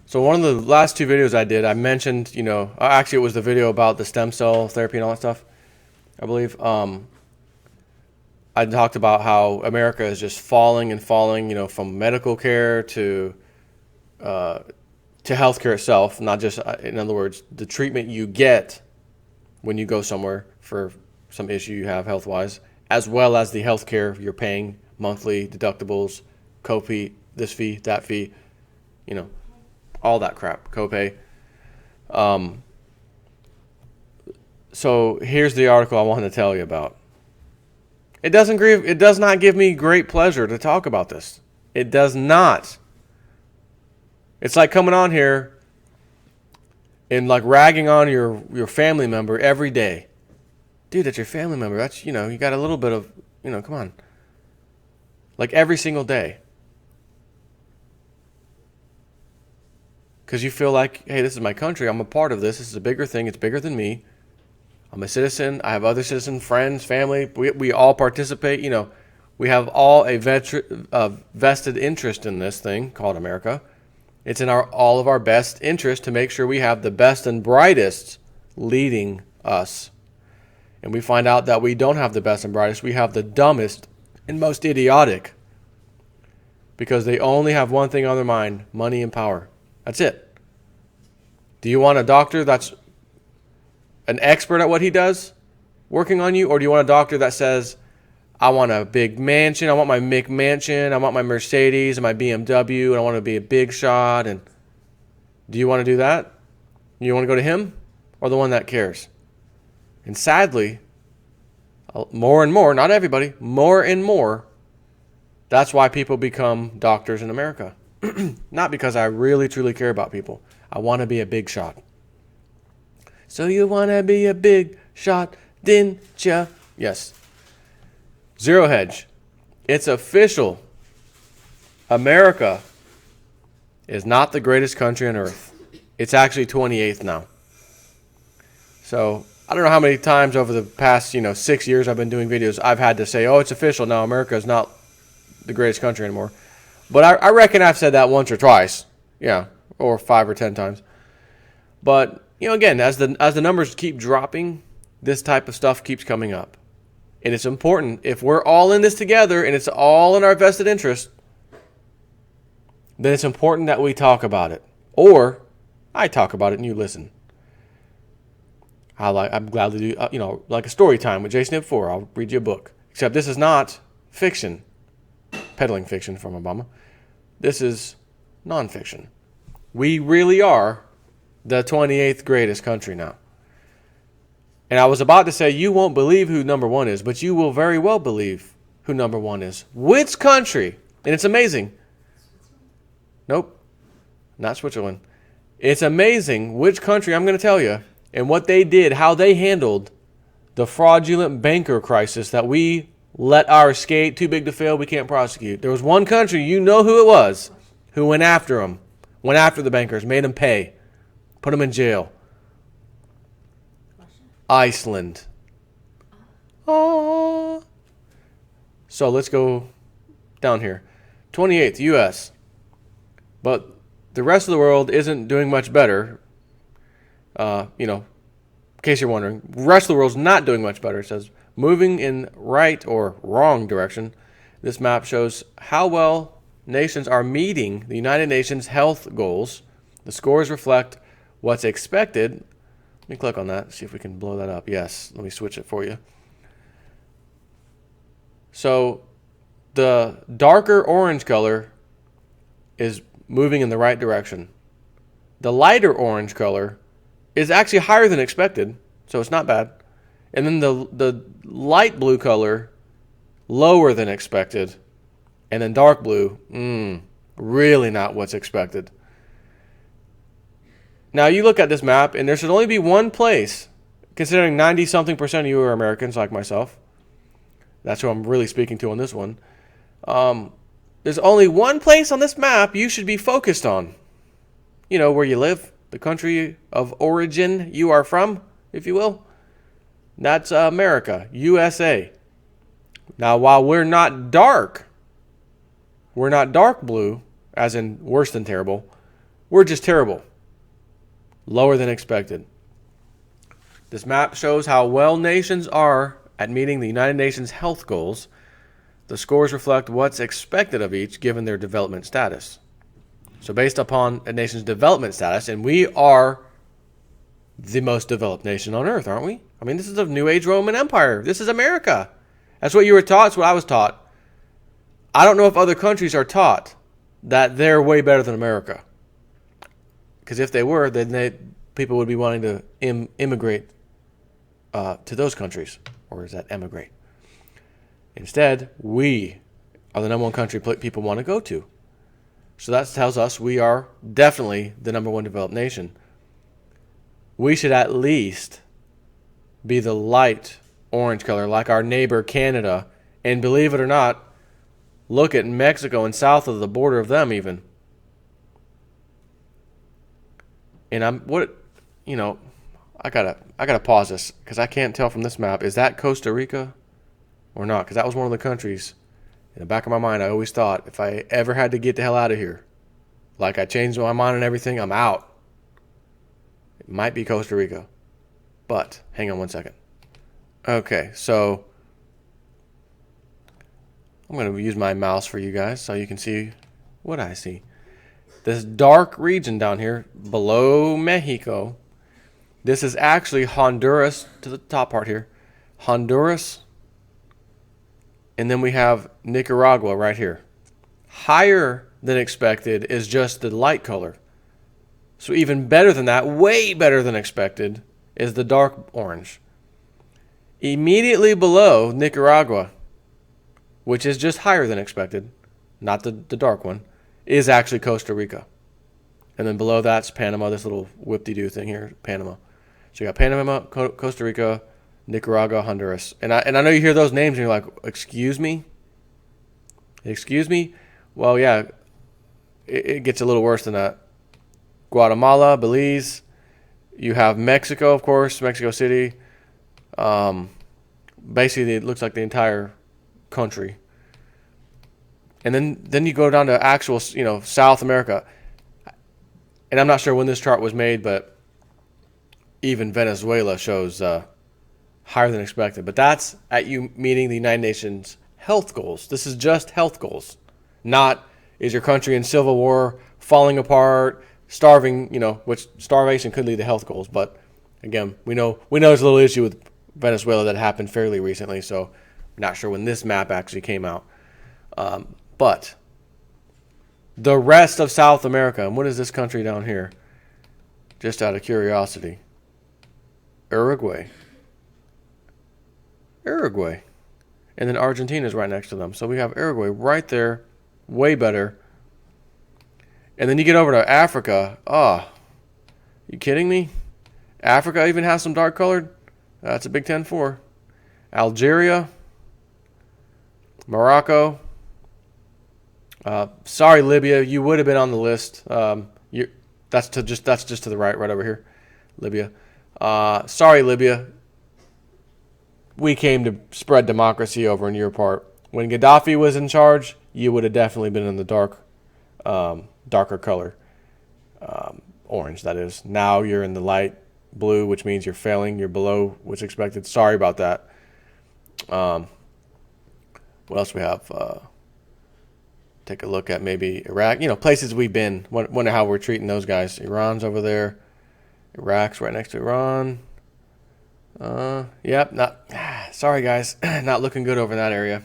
So one of the last two videos I did, I mentioned, actually it was the video about the stem cell therapy and all that stuff, I believe. I talked about how America is just falling and falling, from medical care to healthcare itself. Not just, in other words, the treatment you get when you go somewhere for some issue you have health-wise, as well as the healthcare you're paying, monthly deductibles, copay, this fee, that fee, all that crap, copay. So here's the article I wanted to tell you about. It does not give me great pleasure to talk about this. It does not. It's like coming on here and like ragging on your family member every day. Dude, that's your family member. That's, you got a little bit of, come on. Like every single day. Because you feel like, hey, this is my country. I'm a part of this. This is a bigger thing. It's bigger than me. I'm a citizen. I have other citizens, friends, family. We all participate. We have all a vested interest in this thing called America. It's in all of our best interest to make sure we have the best and brightest leading us. And we find out that we don't have the best and brightest. We have the dumbest and most idiotic. Because they only have one thing on their mind: money and power. That's it. Do you want a doctor that's an expert at what he does working on you? Or do you want a doctor that says, I want a big mansion, I want my McMansion, I want my Mercedes and my BMW, and I want to be a big shot? And do you want to do that? You want to go to him or the one that cares? And sadly, more and more, not everybody, more and more, that's why people become doctors in America. Not because I really, truly care about people. I want to be a big shot. So you want to be a big shot, didn't ya? Yes. Zero Hedge. It's official. America is not the greatest country on earth. It's actually 28th now. So I don't know how many times over the past 6 years I've been doing videos I've had to say, oh, it's official now. America is not the greatest country anymore. But I reckon I've said that once or twice. Yeah, or 5 or 10 times. But again, as the numbers keep dropping, this type of stuff keeps coming up. And it's important, if we're all in this together and it's all in our vested interest, then it's important that we talk about it. Or I talk about it and you listen. I'm glad to do, like a story time with Jason Ip4. I'll read you a book. Except this is not fiction, peddling fiction from Obama. This is nonfiction. We really are the 28th greatest country now. And I was about to say, you won't believe who number one is, but you will very well believe who number one is. Which country? And it's amazing. Nope, not Switzerland. It's amazing which country I'm going to tell you and what they did, how they handled the fraudulent banker crisis that we let our skate, too big to fail, we can't prosecute. There was one country, you know who it was, who went after them, went after the bankers, made them pay, put them in jail. Iceland. Oh. So let's go down here. 28th, U.S. But the rest of the world isn't doing much better. In case you're wondering, the rest of the world's not doing much better. It says, moving in right or wrong direction. This map shows how well nations are meeting the United Nations health goals. The scores reflect what's expected. Let me click on that, see if we can blow that up. Yes, let me switch it for you. So the darker orange color is moving in the right direction. The lighter orange color is actually higher than expected, so it's not bad. And then the light blue color, lower than expected. And then dark blue, really not what's expected. Now you look at this map, and there should only be one place, considering 90-something% of you are Americans like myself. That's who I'm really speaking to on this one. There's only one place on this map you should be focused on. Where you live, the country of origin you are from, if you will. That's America, USA. Now, while we're not dark blue, as in worse than terrible, We're just terrible. Lower than expected. This map shows how well nations are at meeting the United Nations health goals. The scores reflect what's expected of each given their development status. So based upon a nation's development status, and we are the most developed nation on earth, aren't we? I mean, this is the New Age Roman Empire. This is America. That's what you were taught. That's what I was taught. I don't know if other countries are taught that they're way better than America. Because if they were, then people would be wanting to immigrate to those countries. Or is that emigrate? Instead, we are the number one country people want to go to. So that tells us we are definitely the number one developed nation. We should at least be the light orange color like our neighbor Canada. And believe it or not, look at Mexico and south of the border of them even. And I gotta pause this because I can't tell from this map. Is that Costa Rica or not? Because that was one of the countries. In the back of my mind, I always thought if I ever had to get the hell out of here, like I changed my mind and everything, I'm out. It might be Costa Rica. But, hang on one second. Okay, so I'm going to use my mouse for you guys so you can see what I see. This dark region down here below Mexico, this is actually Honduras to the top part here. Honduras. And then we have Nicaragua right here. Higher than expected is just the light color. So even better than that, way better than expected, is the dark orange. Immediately below Nicaragua, which is just higher than expected, not the dark one, is actually Costa Rica. And then below that's Panama, this little whip-de-doo thing here, Panama. So you got Panama, Costa Rica, Nicaragua, Honduras. And I know you hear those names and you're like, excuse me? Excuse me? Well, yeah, it gets a little worse than that. Guatemala, Belize. You have Mexico, of course, Mexico City. Basically, it looks like the entire country. And then you go down to actual, South America. And I'm not sure when this chart was made, but even Venezuela shows higher than expected. But that's at you meeting the United Nations health goals. This is just health goals. Not is your country in civil war, falling apart, starving, which starvation could lead to health goals. But again, we know there's a little issue with Venezuela that happened fairly recently, so I'm not sure when this map actually came out. But the rest of South America, and what is this country down here? Just out of curiosity. Uruguay. And then Argentina is right next to them. So we have Uruguay right there, way better. And then you get over to Africa. Oh, you kidding me? Africa even has some dark colored. That's a Big 10-4. Algeria, Morocco. Sorry, Libya, you would have been on the list. That's just to the right over here, Libya. Sorry, Libya. We came to spread democracy over in your part. When Gaddafi was in charge, you would have definitely been in the darker color, orange. That is. Now you're in the light blue, which means you're failing. You're below what's expected. Sorry about that. What else we have? Take a look at maybe Iraq. Places we've been. Wonder how we're treating those guys. Iran's over there. Iraq's right next to Iran. Sorry guys, not looking good over in that area.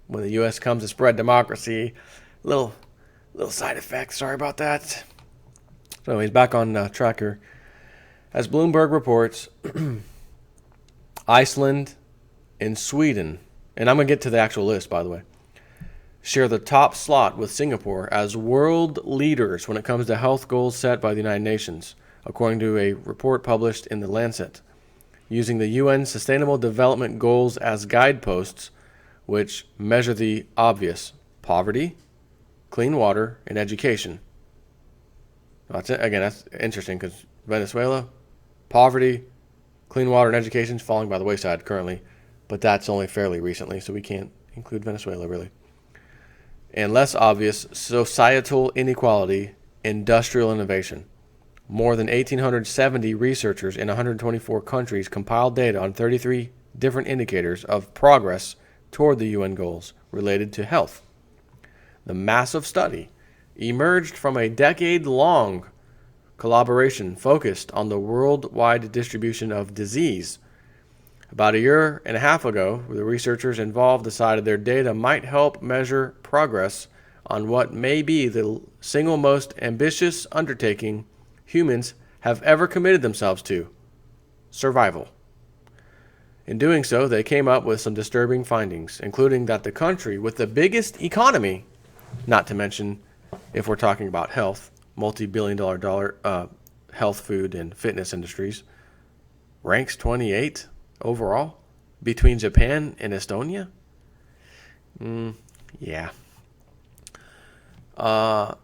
When the U.S. comes to spread democracy, little side effect. Sorry about that. So he's back on track here. As Bloomberg reports, Iceland and Sweden, and I'm going to get to the actual list, by the way, share the top slot with Singapore as world leaders when it comes to health goals set by the United Nations, according to a report published in The Lancet. Using the UN Sustainable Development Goals as guideposts, which measure the obvious: poverty, clean water, and education. That's interesting because Venezuela, poverty, clean water, and education is falling by the wayside currently, but that's only fairly recently, so we can't include Venezuela really. And less obvious, societal inequality industrial innovation. More than 1,870 researchers in 124 countries compiled data on 33 different indicators of progress toward the UN goals related to health. The massive study emerged from a decade-long collaboration focused on the worldwide distribution of disease. About a year and a half ago, the researchers involved decided their data might help measure progress on what may be the single most ambitious undertaking humans have ever committed themselves to: survival. In doing so, they came up with some disturbing findings, including that the country with the biggest economy, not to mention, if we're talking about health, multi-billion-dollar health, food, and fitness industries, ranks 28 overall between Japan and Estonia. Yeah. The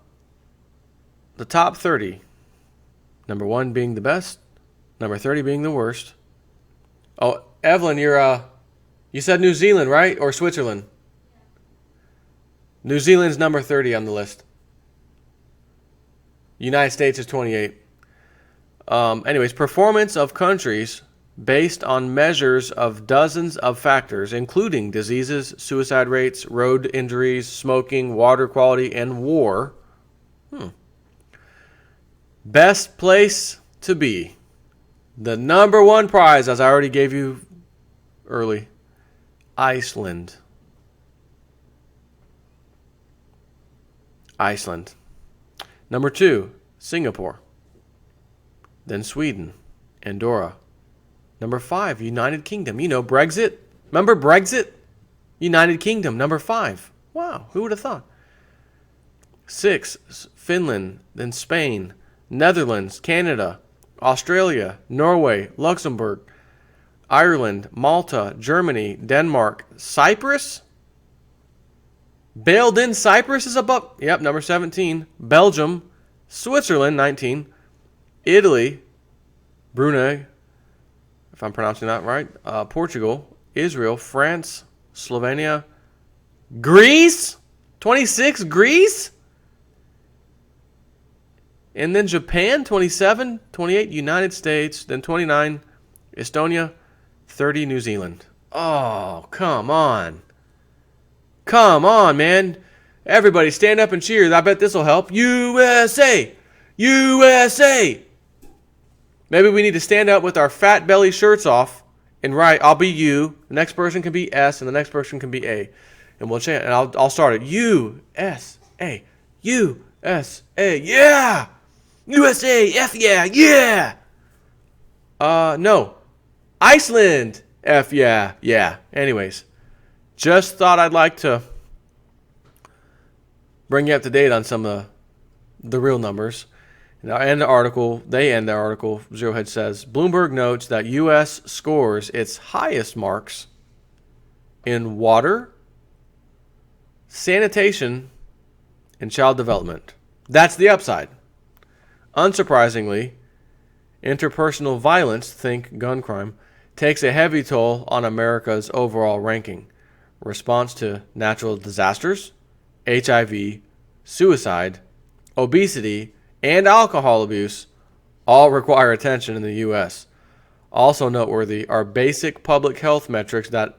top 30, number 1 being the best, number 30 being the worst. Oh, Evelyn, you said New Zealand, right? Or Switzerland? New Zealand's number 30 on the list. United States is 28. Anyways, performance of countries based on measures of dozens of factors, including diseases, suicide rates, road injuries, smoking, water quality, and war. Best place to be. The number 1 prize, as I already gave you early, Iceland. Iceland. Number 2, Singapore. Then Sweden, Andorra. Number 5, United Kingdom. You know, Brexit. Remember Brexit? United Kingdom, number 5. Wow, who would have thought? 6, Finland, then Spain, Netherlands, Canada, Australia, Norway, Luxembourg, Ireland, Malta, Germany, Denmark, Cyprus? Bailed in Cyprus is above. Yep, number 17. Belgium, Switzerland, 19. Italy, Brunei, if I'm pronouncing that right, Portugal, Israel, France, Slovenia, Greece, 26, Greece, and then Japan, 27, 28, United States, then 29, Estonia, 30, New Zealand. Oh, come on. Come on, man. Everybody stand up and cheer. I bet this will help. USA! USA! Maybe we need to stand up with our fat belly shirts off and write, I'll be U, the next person can be S, and the next person can be A. And we'll chant, and I'll start it. U-S-A. U-S-A. Yeah! USA! F yeah! Yeah! No. Iceland! F yeah! Yeah. Anyways, just thought I'd like to bring you up to date on some of the real numbers. Now, they end the article, Zerohead says, Bloomberg notes that U.S. scores its highest marks in water, sanitation, and child development. That's the upside. Unsurprisingly, interpersonal violence, think gun crime, takes a heavy toll on America's overall ranking. Response to natural disasters, HIV, suicide, obesity, and alcohol abuse all require attention in the U.S. Also noteworthy are basic public health metrics that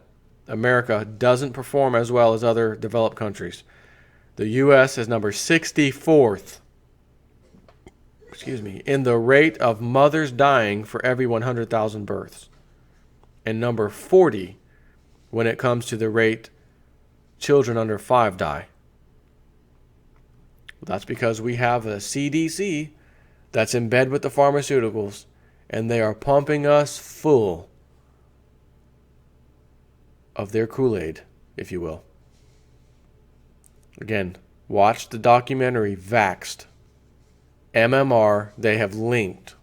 America doesn't perform as well as other developed countries. The U.S. is number 64th, in the rate of mothers dying for every 100,000 births, and number 40 when it comes to the rate children under 5 die. That's because we have a CDC that's in bed with the pharmaceuticals, and they are pumping us full of their Kool-Aid, if you will. Again, watch the documentary Vaxxed. MMR, they have linked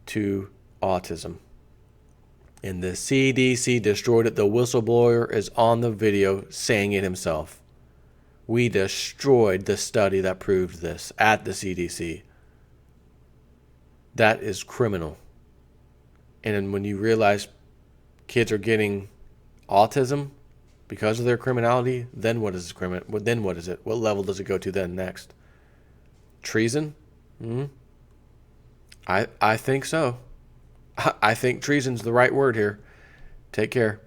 to autism. And the CDC destroyed it. The whistleblower is on the video saying it himself. We destroyed the study that proved this at the CDC. That is criminal. And then when you realize kids are getting autism because of their criminality, then what is it? What level does it go to then next? Treason? I think so. I think treason's the right word here. Take care.